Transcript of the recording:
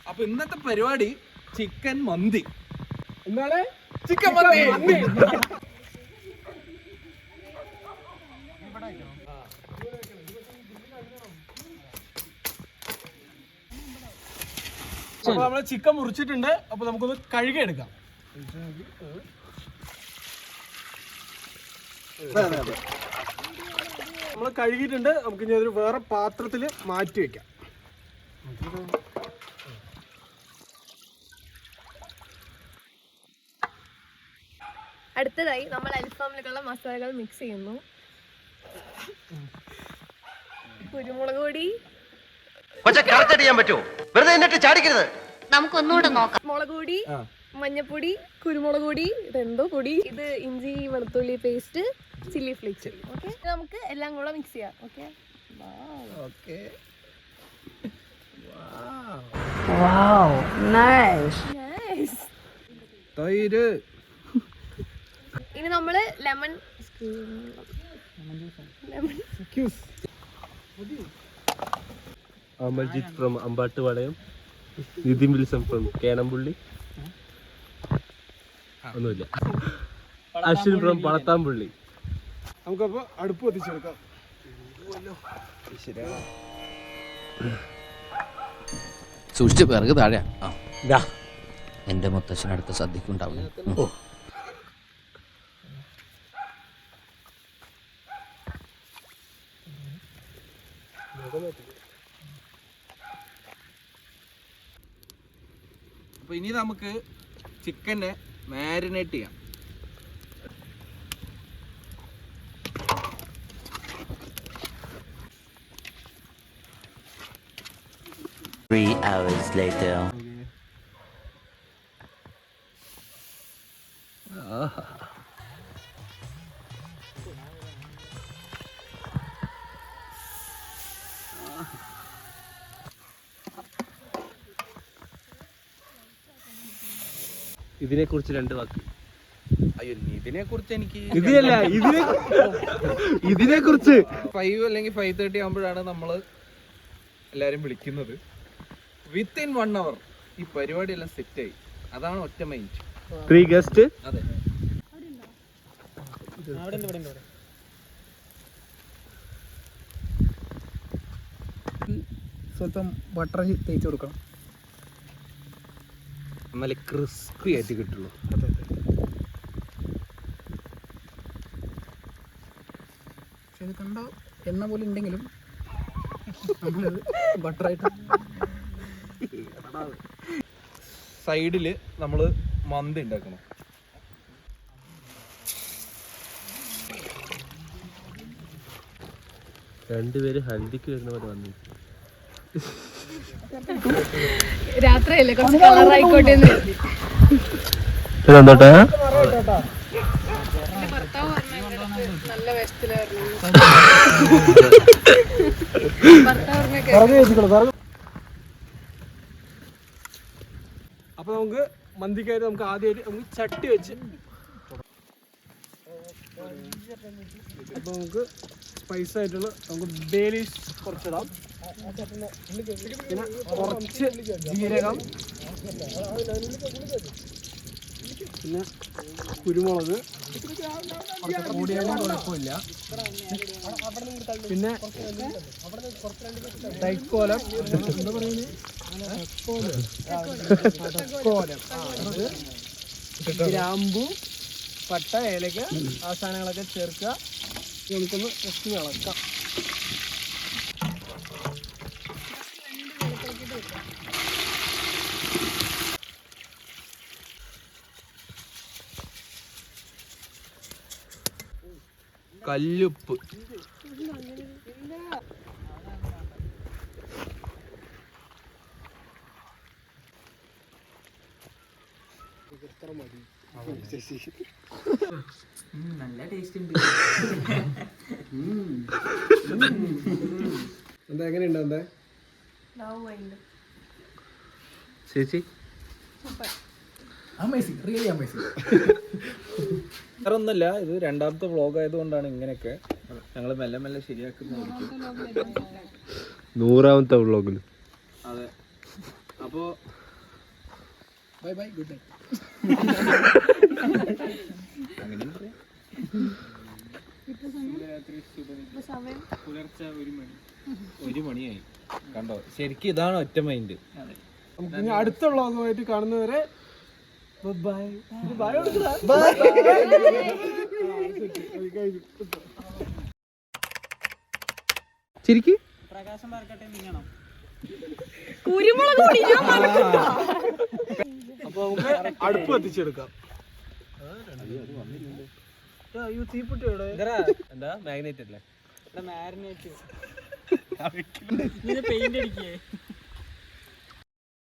അപ്പൊ ഇന്നത്തെ പരിപാടി ചിക്കൻ മന്തി. എന്താണ്? ചിക്കൻ മന്തി. അപ്പൊ നമ്മള് ചിക്കൻ മുറിച്ചിട്ടുണ്ട്. അപ്പൊ നമുക്കൊന്ന് കഴുകി എടുക്കാം. നമ്മള് കഴുകിയിട്ടുണ്ട്. നമുക്ക് ഇനി ഒരു വേറെ പാത്രത്തില് മാറ്റി വെക്കാം. അടുത്തതായി നമ്മൾ അൽഫാമിലേക്കുള്ള മസാലകൾ മിക്സ് ചെയ്യുന്നു. കുരുമുളക് പൊടി, നമുക്കൊന്നുകൂടെ നോക്കാം. മുളക് പൊടി, മഞ്ഞപ്പൊടി, കുരുമുളക് പൊടി, ഇതെന്തോ പൊടി, ഇത് ഇഞ്ചി വെളുത്തുള്ളി പേസ്റ്റ്, ചില്ലി ഫ്ലേക്സ്. ഓക്കെ, നമുക്ക് എല്ലാം കൂടെ മിക്സ് ചെയ്യാം. ഓക്കെ, ഇനി നമ്മള് lemon Amaljith from Ambattupalayam, Nithin Wilson from Kenampully, ഒന്നുമില്ല, അശ്വിൻ ഫ്രം പളത്താമ്പുള്ളി. നമുക്കപ്പോ അടുപ്പ് കത്തിച്ചെടുക്കാം. സൂക്ഷിച്ച് പിറകു താഴെ. എന്റെ മുത്തശ്ശൻ അടുത്ത സദ്യക്കുണ്ടാവും. അപ്പൊ ഇനി നമുക്ക് ചിക്കനെ മാരിനേറ്റ് ചെയ്യാം. ഇതിനെ കുറിച്ച് 2 വാക്ക്. അയ്യോ, ഇതിനെ കുറിച്ച് എനിക്ക് ഇതിനെ കുറിച്ച് 5 അല്ലെങ്കിൽ 5:30 ആകുമ്പോഴാണ് നമ്മള് എല്ലാരും വിളിക്കുന്നത്. വിത്തിൻ 1 hour ഈ പരിപാടി എല്ലാം സെറ്റ് ആയി. അതാണ് ഒറ്റ മൈൻഡ്. 3 ഗസ്റ്റ്. അതെ, സ്വല്പം ബട്ടർ തേച്ച് കൊടുക്കണം. നല്ല ക്രിസ്പി ആയിട്ട് കിട്ടുള്ളൂ. പക്ഷെ ഇത് കണ്ട എണ്ണ പോലെ ഉണ്ടെങ്കിലും നമ്മളത് ബട്ടറായിട്ട്. സൈഡില് നമ്മള് മന്തി ഉണ്ടാക്കണം. രണ്ടുപേര് ഹൽദിക്ക് വരുന്ന പോലെ വന്നു. രാത്രിയല്ലേ, കുറച്ച് കളറായിക്കോട്ടെ. ഭർത്താവ് നല്ല വേഷത്തിലായിരുന്നു. അപ്പൊ നമുക്ക് മന്തിക്കായിട്ട് നമുക്ക് ആദ്യമായിട്ട് നമുക്ക് ചട്ടി വെച്ച് അപ്പൊ നമുക്ക് സ്പൈസ് ആയിട്ടുള്ള നമുക്ക് ബേ ലീവ്സ് കുറച്ചിടാം. പിന്നെ കുറച്ച് ജീരകം, പിന്നെ കുരുമുളക് കൂടിയാലും കുഴപ്പമില്ല. പിന്നെ തൈക്കോലം, എന്താ പറയുന്നത്, ഗ്രാമ്പു, പട്ട, ഏലക്ക, ആ സാധനങ്ങളൊക്കെ ചേർക്കുക. നമുക്കൊന്ന് ജസ്റ്റ് ഇളക്കാം. കല്ലുപ്പ്, നല്ല ടേസ്റ്റ് ഉണ്ട്. എന്താ എങ്ങനെയുണ്ട്? എന്താ ചേച്ചി? Amazing, really amazing. വേറെ ഒന്നല്ല, ഇത് രണ്ടാമത്തെ വ്ളോഗ് ആയതുകൊണ്ടാണ് ഇങ്ങനെയൊക്കെ ഞങ്ങൾ മെല്ലെ മെല്ലെ ശരിയാക്കുന്നതായിരിക്കും. 100ാമത്തെ വ്ളോഗിൽ. അതെ, അപ്പോ ബൈ ബൈ, ഗുഡ് നൈറ്റ്. അങ്ങനെ പറയാം. പുലർച്ചെ 1 മണി. 1 മണിയായി കണ്ടോ. ശരിക്കും ഇതാണ് ഒറ്റ മൈൻഡ്. ഇനി അടുത്ത വ്ളോഗുമായിട്ട് കാണുന്നവരെ ബൈ. ശരിക്ക് പ്രകാശം പറക്കട്ടെ നീങ്ങണം. കുരുമുളക് പൊടി ഞാൻ മറന്നിട്ടാ. അപ്പൊ നമുക്ക് അടുപ്പ് കത്തിച്ചെടുക്കാം. എന്താ മാഗ്നേറ്റ് അല്ലേ? Marinate paint അടിക്കേ.